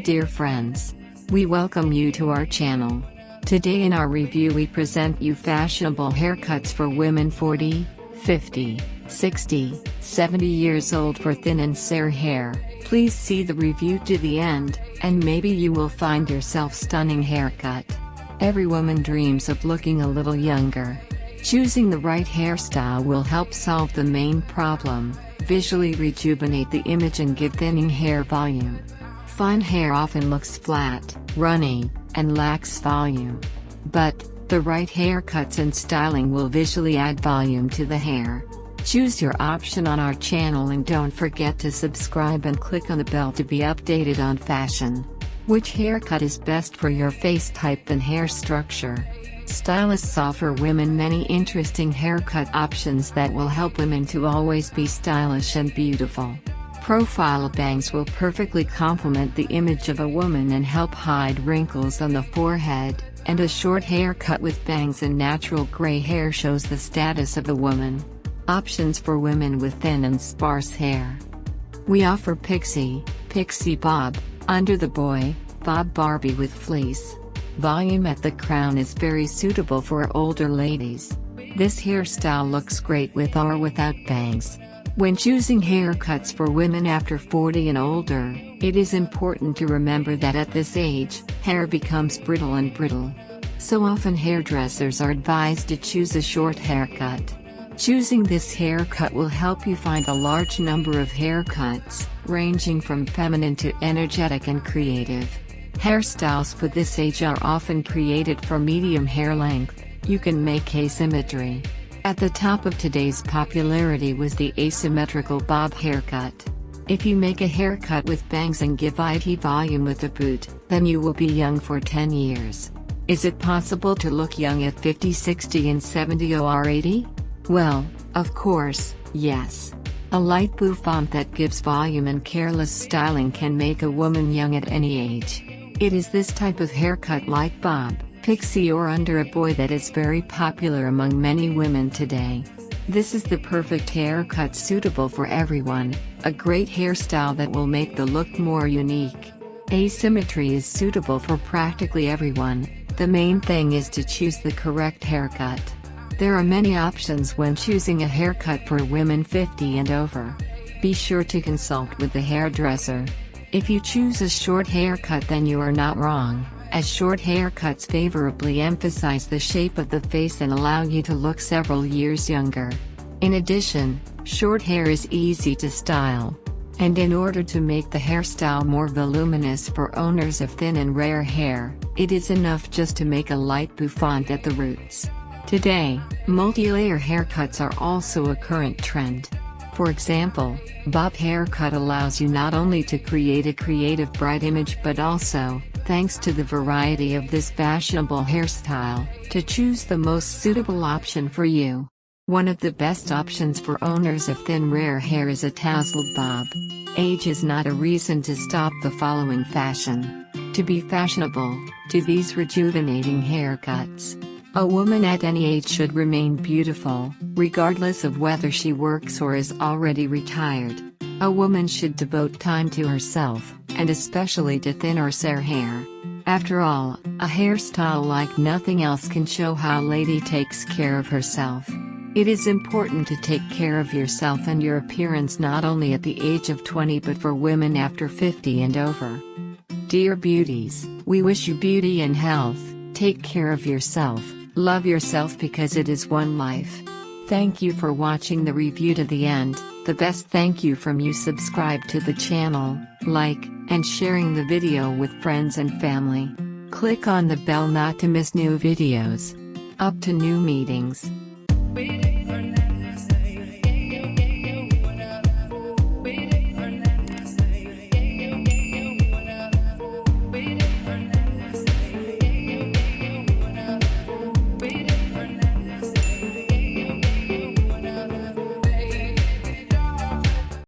dear friends. We welcome you to our channel. Today in our review we present you fashionable haircuts for women 40, 50, 60, 70 years old for thin and sere hair. Please see the review to the end, and maybe you will find yourself stunning haircut. Every woman dreams of looking a little younger. Choosing the right hairstyle will help solve the main problem, visually rejuvenate the image and give thinning hair volume. Fine hair often looks flat, runny, and lacks volume. But the right haircuts and styling will visually add volume to the hair. Choose your option on our channel and don't forget to subscribe and click on the bell to be updated on fashion. Which haircut is best for your face type and hair structure? Stylists offer women many interesting haircut options that will help women to always be stylish and beautiful. Profile bangs will perfectly complement the image of a woman and help hide wrinkles on the forehead, and a short haircut with bangs and natural gray hair shows the status of a woman. Options for women with thin and sparse hair. We offer pixie bob, under the boy, bob Barbie with fleece. Volume at the crown is very suitable for older ladies. This hairstyle looks great with or without bangs. When choosing haircuts for women after 40 and older, it is important to remember that at this age, hair becomes brittle. So often hairdressers are advised to choose a short haircut. Choosing this haircut will help you find a large number of haircuts, ranging from feminine to energetic and creative. Hairstyles for this age are often created for medium hair length. You can make asymmetry. At the top of today's popularity was the asymmetrical bob haircut. If you make a haircut with bangs and give it volume with a boot, then you will be young for 10 years. Is it possible to look young at 50, 60 and 70 or 80? Well, of course, yes. A light bouffant that gives volume and careless styling can make a woman young at any age. It is this type of haircut like bob, pixie or under a boy that is very popular among many women today. This is the perfect haircut suitable for everyone, a great hairstyle that will make the look more unique. Asymmetry is suitable for practically everyone. The main thing is to choose the correct haircut. There are many options when choosing a haircut for women 50 and over. Be sure to consult with the hairdresser. If you choose a short haircut, then you are not wrong, as short haircuts favorably emphasize the shape of the face and allow you to look several years younger. In addition, short hair is easy to style. And in order to make the hairstyle more voluminous for owners of thin and rare hair, it is enough just to make a light bouffant at the roots. Today, multi-layer haircuts are also a current trend. For example, bob haircut allows you not only to create a creative bright image but also, thanks to the variety of this fashionable hairstyle, to choose the most suitable option for you. One of the best options for owners of thin rare hair is a tousled bob. Age is not a reason to stop the following fashion. To be fashionable, to these rejuvenating haircuts. A woman at any age should remain beautiful, regardless of whether she works or is already retired. A woman should devote time to herself, and especially to thin or sere hair. After all, a hairstyle like nothing else can show how a lady takes care of herself. It is important to take care of yourself and your appearance not only at the age of 20 but for women after 50 and over. Dear beauties, we wish you beauty and health. Take care of yourself. Love yourself because it is one life. Thank you for watching the review to the end. The best thank you from you: subscribe to the channel, like, and sharing the video with friends and family. Click on the bell not to miss new videos. Up to new meetings.